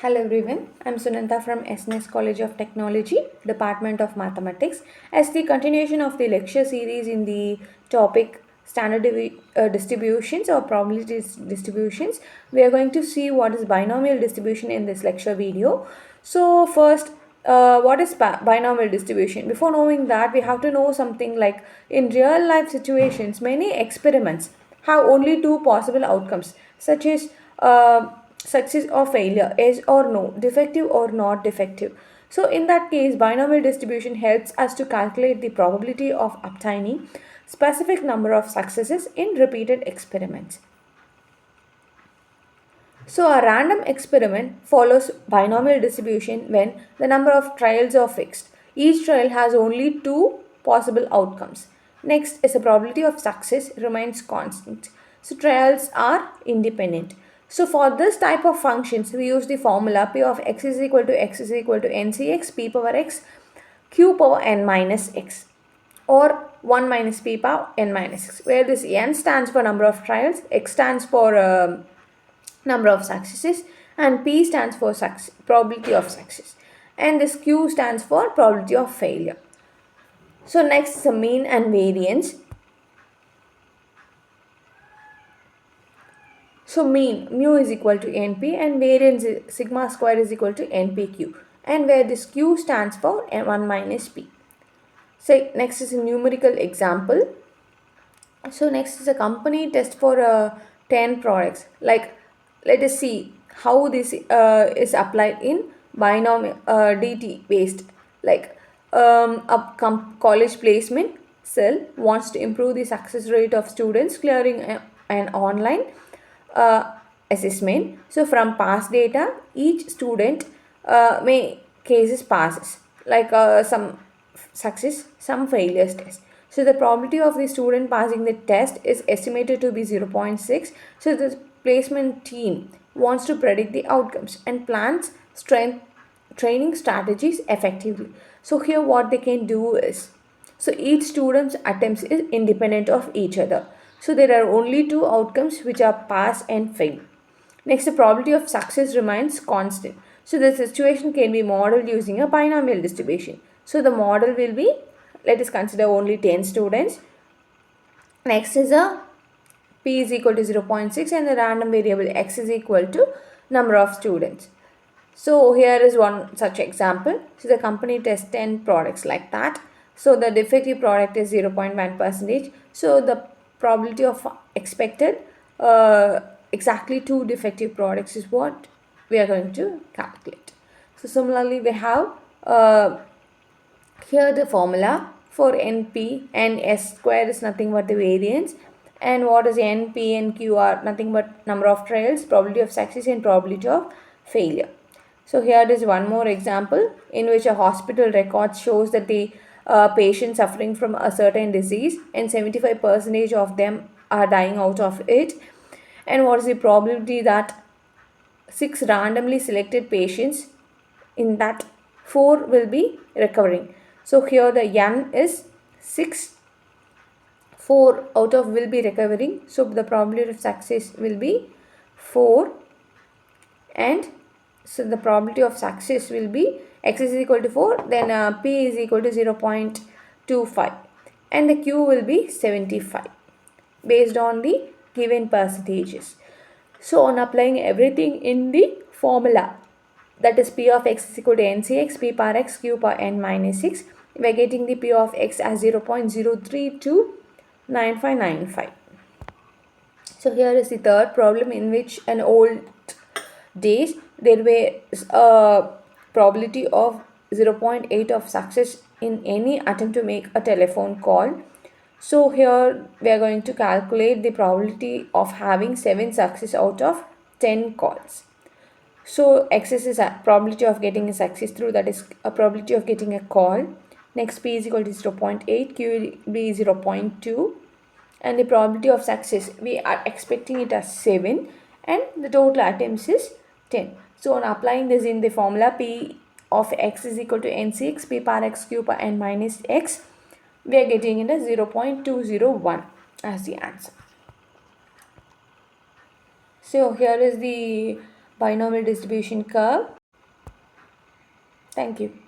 Hello everyone, I'm Sunanta from SNS College of Technology, Department of Mathematics. As the continuation of the lecture series in the topic standard distributions or probability distributions, we are going to see what is binomial distribution in this lecture video. So first, what is binomial distribution? Before knowing that, we have to know something like in real life situations, many experiments have only two possible outcomes, such as success or failure, yes or no, defective or not defective. So in that case, binomial distribution helps us to calculate the probability of obtaining specific number of successes in repeated experiments. So a random experiment follows binomial distribution when the number of trials are fixed. Each trial has only two possible outcomes. Next is the probability of success remains constant. So trials are independent. So for this type of functions, we use the formula P of x is equal to ncx p power x q power n minus x, or 1 minus p power n minus x, where this n stands for number of trials, x stands for number of successes, and p stands for probability of success, and this q stands for probability of failure. So next is the mean and variance. So mean mu is equal to np and variance is sigma square is equal to npq, and where this q stands for 1 minus p. So next is a numerical example. So next is a company test for 10 products. Like, let us see how this is applied in binomial dt based. Like a college placement cell wants to improve the success rate of students clearing an online uh, assessment. So from past data, each student may cases passes, like some success, some failures test. So the probability of the student passing the test is estimated to be 0.6. So the placement team wants to predict the outcomes and plans strength training strategies effectively. So here what they can do is, so each student's attempts is independent of each other. So there are only two outcomes, which are pass and fail. Next, the probability of success remains constant. So the situation can be modeled using a binomial distribution. So the model will be, let us consider only 10 students. Next is a p is equal to 0.6 and the random variable x is equal to number of students. So here is one such example. So the company tests 10 products like that. So the defective product is 0.1 percentage. So the probability of expected exactly two defective products is what we are going to calculate. So similarly, we have here the formula for NP, and S square is nothing but the variance, and what is NP and Q are nothing but number of trials, probability of success and probability of failure. So here is one more example in which a hospital record shows that the patient suffering from a certain disease and 75% of them are dying out of it. And what is the probability that 6 randomly selected patients, in that 4 will be recovering. So here the n is 6, 4 out of will be recovering. So the probability of success will be 4, and so the probability of success will be x is equal to 4, then p is equal to 0.25, and the q will be 75 based on the given percentages. So on applying everything in the formula, that is p of x is equal to ncx p power x q power n minus 6, we are getting the p of x as 0.0329595. So here is the third problem, in which an old days there was a probability of 0.8 of success in any attempt to make a telephone call. So here we are going to calculate the probability of having 7 success out of 10 calls. So x is a probability of getting a success through, that is a probability of getting a call. Next, p is equal to 0.8, q will be 0.2, and the probability of success we are expecting it as 7, and the total attempts is 10. So on applying this in the formula, p of x is equal to ncx p power x q power n minus x, we are getting it as 0.201 as the answer. So here is the binomial distribution curve. Thank you.